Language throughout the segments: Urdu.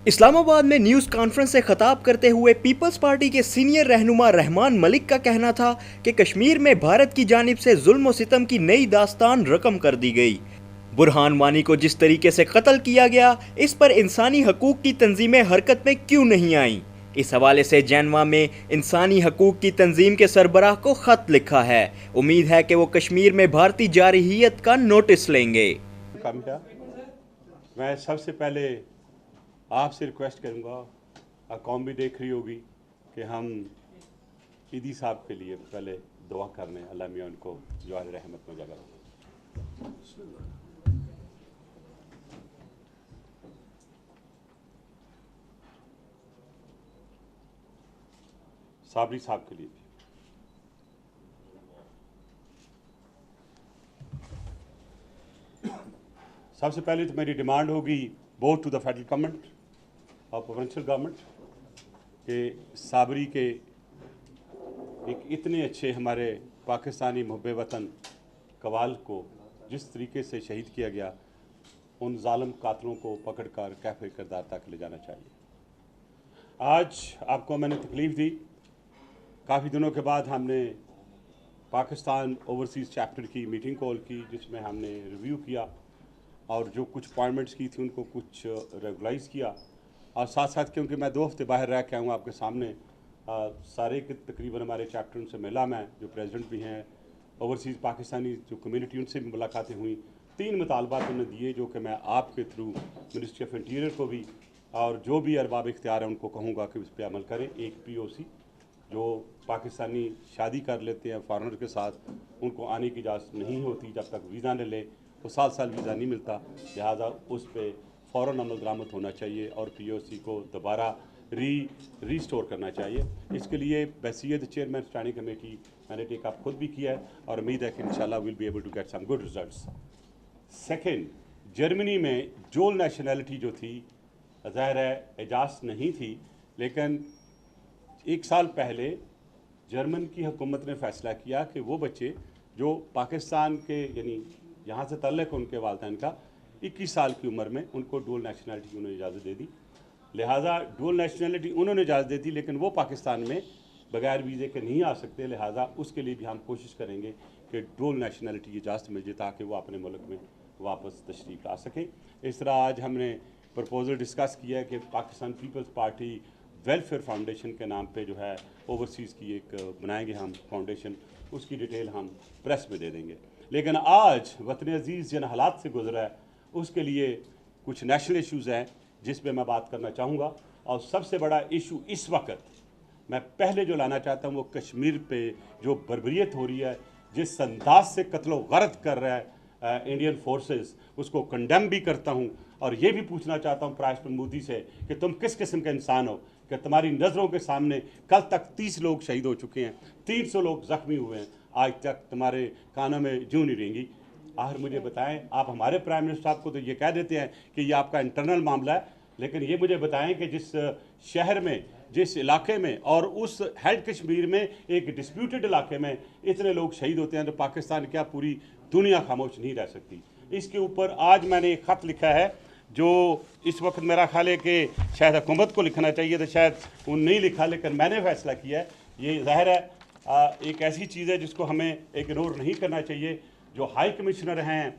اسلام آباد میں نیوز کانفرنس سے خطاب کرتے ہوئے پیپلز پارٹی کے سینئر رہنما رحمان ملک کا کہنا تھا کہ کشمیر میں بھارت کی جانب سے ظلم و ستم کی نئی داستان رقم کر دی گئی۔ برہان وانی کو جس طریقے سے قتل کیا گیا، اس پر انسانی حقوق کی تنظیمیں حرکت میں کیوں نہیں آئیں؟ اس حوالے سے جینوا میں انسانی حقوق کی تنظیم کے سربراہ کو خط لکھا ہے۔ امید ہے کہ وہ کشمیر میں بھارتی جارحیت کا نوٹس لیں گے۔ میں سب سے پہلے آپ سے ریکویسٹ کروں گا، قوم بھی دیکھ رہی ہوگی کہ ہم عیدی صاحب کے لیے پہلے دعا کرنے، اللہ میاں ان کو جوار رحمت میں جگہ ہو۔ صابری صاحب کے لیے بھی سب سے پہلے تو میری ڈیمانڈ ہوگی both to the federal government اور پروونشل گورنمنٹ کہ صابری کے ایک اتنے اچھے ہمارے پاکستانی محب وطن قوال کو جس طریقے سے شہید کیا گیا، ان ظالم قاتلوں کو پکڑ کر کیفے کردار تک لے جانا چاہیے۔ آج آپ کو میں نے تکلیف دی، کافی دنوں کے بعد ہم نے پاکستان اوورسیز چیپٹر کی میٹنگ کال کی، جس میں ہم نے ریویو کیا اور جو کچھ اپوائنٹمنٹس کی تھی ان کو کچھ ریگولائز کیا، اور ساتھ ساتھ کیونکہ میں 2 ہفتے باہر رہ کے آیا ہوں آپ کے سامنے، سارے کے تقریباً ہمارے چیپٹر ان سے ملا، میں جو پریزیڈنٹ بھی ہیں اوورسیز پاکستانی جو کمیونٹی، ان سے بھی ملاقاتیں ہوئیں۔ 3 مطالبات انہوں نے دیے جو کہ میں آپ کے تھرو منسٹری آف انٹیریئر کو بھی اور جو بھی ارباب اختیار ہیں ان کو کہوں گا کہ اس پہ عمل کریں۔ ایک POC جو پاکستانی شادی کر لیتے ہیں فارنر کے ساتھ، ان کو آنے کی اجازت نہیں ہوتی جب تک ویزا نہ لے، وہ سال ویزا نہیں ملتا، لہٰذا اس پہ فوراً عمل درآمد ہونا چاہیے اور POC کو دوبارہ ریسٹور کرنا چاہیے۔ اس کے لیے بحیثیت چیئرمین اسٹینڈنگ کمیٹی میں نے ٹیک اپ خود بھی کیا ہے اور امید ہے کہ انشاءاللہ will be able to get some good results. Second, Germany میں ڈول نیشنلٹی جو تھی، ظاہر ہے اجازت نہیں تھی، لیکن 1 سال پہلے جرمن کی حکومت نے فیصلہ کیا کہ وہ بچے جو پاکستان کے یعنی یہاں سے تعلق ان کے والدین کا 21 سال کی عمر میں ان کو ڈول نیشنلٹی انہوں نے اجازت دے دی، لہٰذا ڈول نیشنلٹی انہوں نے اجازت دے دی لیکن وہ پاکستان میں بغیر ویزے کے نہیں آ سکتے، لہٰذا اس کے لیے بھی ہم کوشش کریں گے کہ ڈول نیشنلٹی کی اجازت مل جائے تاکہ وہ اپنے ملک میں واپس تشریف لا سکیں۔ اس طرح آج ہم نے پرپوزل ڈسکس کیا ہے کہ Pakistan Peoples Party Welfare Foundation کے نام پہ جو ہے اوورسیز کی ایک بنائیں گے ہم فاؤنڈیشن، اس کی ڈیٹیل ہم پریس میں دے دیں گے۔ لیکن آج وطن عزیز جن حالات سے گزرا ہے اس کے لیے کچھ نیشنل ایشوز ہیں جس پہ میں بات کرنا چاہوں گا، اور سب سے بڑا ایشو اس وقت میں پہلے جو لانا چاہتا ہوں وہ کشمیر پہ جو بربریت ہو رہی ہے، جس انداز سے قتل و غارت کر رہا ہے انڈین فورسز، اس کو کنڈیم بھی کرتا ہوں اور یہ بھی پوچھنا چاہتا ہوں پرائم منسٹر مودی سے کہ تم کس قسم کے انسان ہو کہ تمہاری نظروں کے سامنے کل تک 30 لوگ شہید ہو چکے ہیں، 300 لوگ زخمی ہوئے ہیں، آج تک تمہارے کانوں میں جوں نہیں رہیں گی۔ آخر مجھے بتائیں، آپ ہمارے پرائم منسٹر صاحب کو تو یہ کہہ دیتے ہیں کہ یہ آپ کا انٹرنل معاملہ ہے، لیکن یہ مجھے بتائیں کہ جس شہر میں، جس علاقے میں اور اس ہیڈ کشمیر میں ایک ڈسپیوٹڈ علاقے میں اتنے لوگ شہید ہوتے ہیں تو پاکستان کیا پوری دنیا خاموش نہیں رہ سکتی؟ اس کے اوپر آج میں نے ایک خط لکھا ہے جو اس وقت میرا خیال ہے کہ شاید حکومت کو لکھنا چاہیے تھا، شاید ان نہیں لکھا، لیکن میں نے فیصلہ کیا ہے۔ یہ ظاہر ہے ایک ایسی چیز ہے جس کو ہمیں اگنور نہیں کرنا چاہیے۔ جو ہائی کمشنر ہیں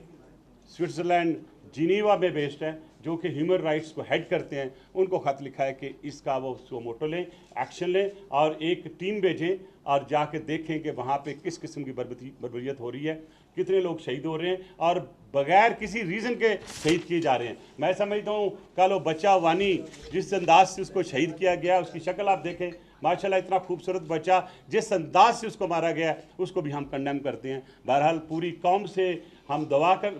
سوئٹزرلینڈ جینیوا میں بیسڈ ہیں، جو کہ ہیومن رائٹس کو ہیڈ کرتے ہیں، ان کو خط لکھا ہے کہ اس کا وہ سو موٹو لیں، ایکشن لیں اور ایک ٹیم بھیجیں اور جا کے دیکھیں کہ وہاں پہ کس قسم کی بربریت ہو رہی ہے، کتنے لوگ شہید ہو رہے ہیں اور بغیر کسی ریزن کے شہید کیے جا رہے ہیں۔ میں سمجھتا ہوں کل وہ بچہ وانی جس انداز سے اس کو شہید کیا گیا، اس کی شکل آپ دیکھیں، ماشاءاللہ اتنا خوبصورت بچہ، جس انداز سے اس کو مارا گیا اس کو بھی ہم کنڈیم کرتے ہیں۔ بہرحال پوری قوم سے ہم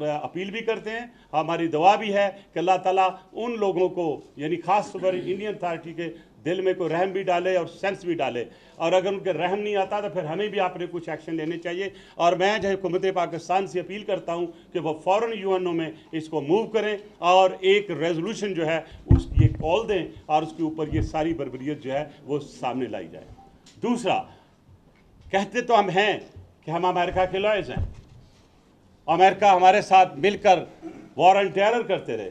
اپیل بھی کرتے ہیں، ہماری دعا بھی ہے کہ اللہ تعالیٰ ان لوگوں کو یعنی خاص طور پر انڈین اتھارٹی کے دل میں کوئی رحم بھی ڈالے اور سینس بھی ڈالے، اور اگر ان کے رحم نہیں آتا تو پھر ہمیں بھی اپنے کچھ ایکشن لینے چاہیے۔ اور میں جو حکومت پاکستان سے اپیل کرتا ہوں کہ وہ فوراً UN میں اس کو موو کریں اور ایک ریزولوشن جو ہے اس کی ایک کال دیں اور اس کے اوپر یہ ساری بربریت جو ہے وہ سامنے لائی جائے۔ دوسرا، کہتے تو ہم ہیں کہ ہم امریکہ کے لائز ہیں، امریکہ ہمارے ساتھ مل کر وار آن ٹیرر کرتے رہے،